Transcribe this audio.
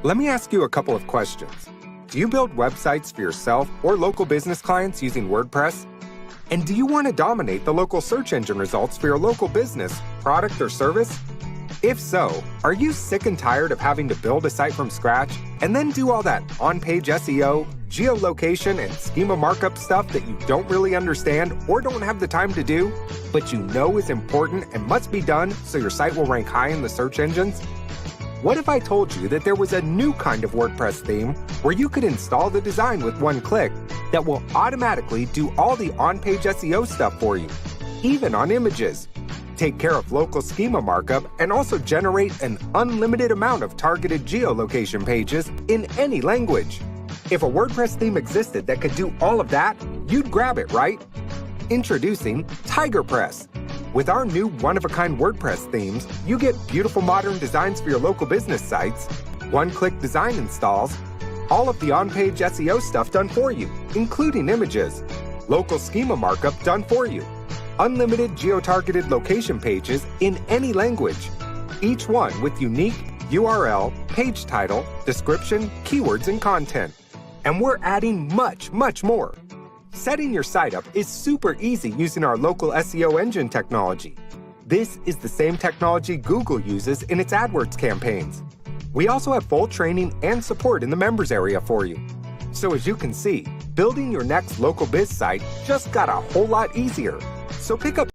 Let me ask you a couple of questions. Do you build websites for yourself or local business clients using WordPress? And do you want to dominate the local search engine results for your local business, product, or service? If so, are you sick and tired of having to build a site from scratch and then do all that on-page SEO, geolocation, and schema markup stuff that you don't really understand or don't have the time to do, but you know is important and must be done so your site will rank high in the search engines? What if I told you that there was a new kind of WordPress theme where you could install the design with one click that will automatically do all the on-page SEO stuff for you, even on images, take care of local schema markup, and also generate an unlimited amount of targeted geolocation pages in any language? If a WordPress theme existed that could do all of that, you'd grab it, right? Introducing TigerPress. With our new one-of-a-kind WordPress themes, you get beautiful modern designs for your local business sites, one-click design installs, all of the on-page SEO stuff done for you, including images, local schema markup done for you, unlimited geo-targeted location pages in any language, each one with unique URL, page title, description, keywords, and content. And we're adding much, much more. Setting your site up is super easy using our local SEO engine technology. This is the same technology Google uses in its AdWords campaigns. We also have full training and support in the members area for you. So as you can see, building your next local biz site just got a whole lot easier. So pick up